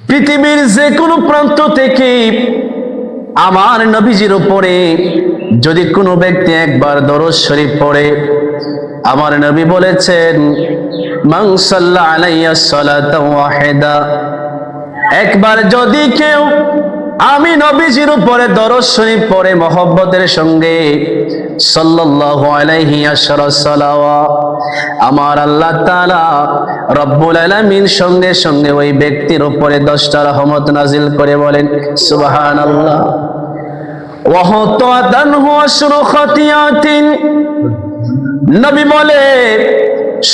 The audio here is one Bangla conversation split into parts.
পৃথিবীর যে কোনো প্রান্ত থেকে আমার নবীজির উপরে যদি কোনো ব্যক্তি একবার দরুদ শরীফ পড়ে, আমার নবী বলেছেন মান সাল্লা আলাইয়া সালাতাও ওয়াহিদা, একবার যদি কেউ আমি নবীজির উপরে দরুদ শরীফ পড়ে মহব্বতের সঙ্গে সাল্লাল্লাহু আলাইহি সাল্লাওয়াত, আমার আল্লাহ তাআলা রব্বুল আলামিন সঙ্গে সঙ্গে ওই ব্যক্তির উপরে 10টা রহমত নাজিল করে। বলেন সুবহানাল্লাহ। ওয়া হুতাদানহু আশরু খাতিয়াতিন, নবী বলে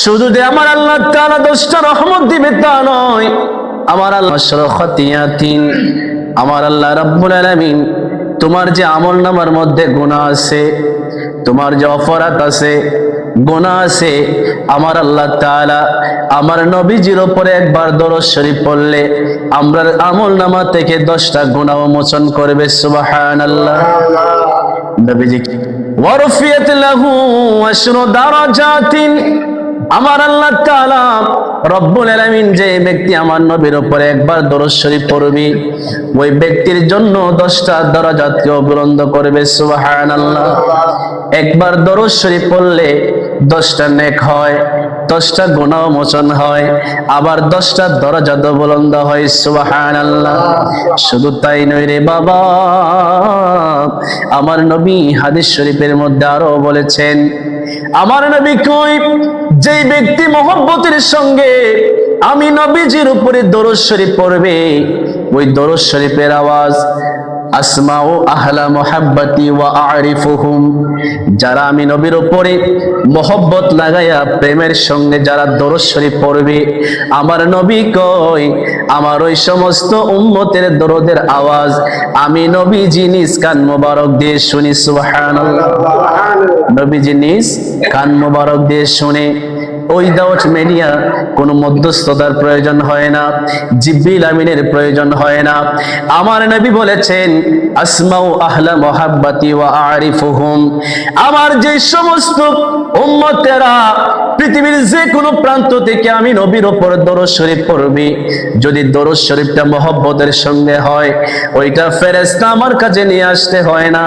শুধু যে আমার আল্লাহ তাআলা 10টা রহমত দিবে তা নয়, আমার আল্লাহ আশরু খাতিয়াতিন, আমার আল্লাহ রব্বুল আলামিন তোমার যে আমলনামার মধ্যে গুনাহ আছে, তোমার যে অপরাধ আছে, গুনাহ আছে, আমার আল্লাহ তাআলা আমার নবীজির উপরে একবার দরুদ শরীফ পড়লে আমরা আমলনামা থেকে 10টা গুনাহ মোচন করবে। সুবহানাল্লাহ। নবীজি ওয়ারফিয়াত লাহু আশরু দারাজাতিন, আমার আল্লাহ তাআলা রব্বুল আলামিন যে ব্যক্তি আমার নবীর উপরে একবার দরুদ শরীফ পড়বে ওই ব্যক্তির জন্য 10টা দরজাকে বুলন্দ করবে। সুবহানাল্লাহ। একবার দরুদ শরীফ পড়লে 10টা নেক হয়, 10টা গুনাহ মোচন হয়, আবার 10টা দরজা বুলন্দ হয়। সুবহানাল্লাহ। শুধু তাই নয় রে বাবা, আমার নবী হাদিস শরীফের মধ্যে আরো বলেছেন, আমার নবী কই যেই ব্যক্তি মহব্বতের সঙ্গে আমি নবীজির উপরে দরুদ শরীফ পড়বে ওই দরুদ শরীফের আওয়াজ আসমাউ আহলা মুহাব্বতি ওয়া আরিফুহুম, যারা আমি নবীর উপরে মহব্বত লাগায়া প্রেমের সঙ্গে যারা দরুদ শরীফ পড়বে আমার নবী কই আমার ওই সমস্ত উম্মতের দরুদের আওয়াজ আমি নবীজি নিজ কান মোবারক দিয়ে শুনি। সুবহানাল্লাহ। নবীজি নিজ কান মোবারক দিয়ে শুনে। উইদাউট মিডিয়া কোনো মধ্যস্থতার প্রয়োজন হয় না, জিবরিল আমিনের প্রয়োজন হয় না। আমার নবী বলেছেন আসমাউ আহলা মুহাব্বতি ওয়া আরিফুহুম, আমার যে সমস্ত উম্মতেরা পৃথিবীর যে কোনো প্রান্ত থেকে আমি নবীর উপর দরুদ শরীফ পড়বে, যদি দরুদ শরীফটা মহব্বতের সঙ্গে হয় ওইটা ফেরেশতা আমার কাছে নিয়ে আসতে হয় না,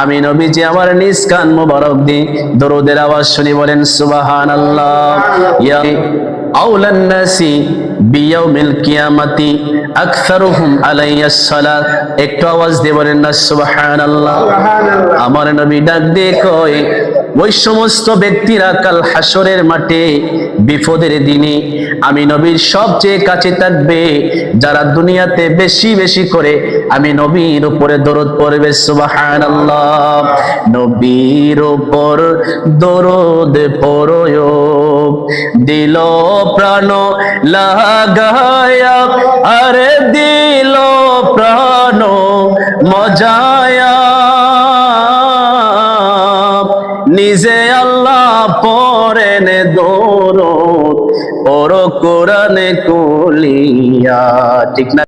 আমি নবীজি আমার নিজ কান মোবারক দিয়ে দরুদের আওয়াজ শুনি। বলেন সুবহানাল্লাহ। ইয়া আউলান নাসি বিয়াউমিল কিয়ামাতি আকসারুহুম আলাইহিস সালাত, একটু আওয়াজ দিয়ে বলেন না সুবহানাল্লাহ। আমার নবী ডাক দিয়ে কয় ওই সমস্ত ব্যক্তিরা কাল হাসরের মাঠে বিপদের দিনে আমি নবীর সবচেয়ে কাছে থাকবে যারা দুনিয়াতে বেশি বেশি করে আমি নবীর উপরে দরুদ পড়বে। সুবহানাল্লাহ। নবীর উপর দরুদ পড়ো দিল প্রাণ লাগায়া, আরে দিল প্রাণ মজায়া, নিজে আল্লাহ পড়েন দরুদ পড়ো কোরআনে কুলিয়া। ঠিক না?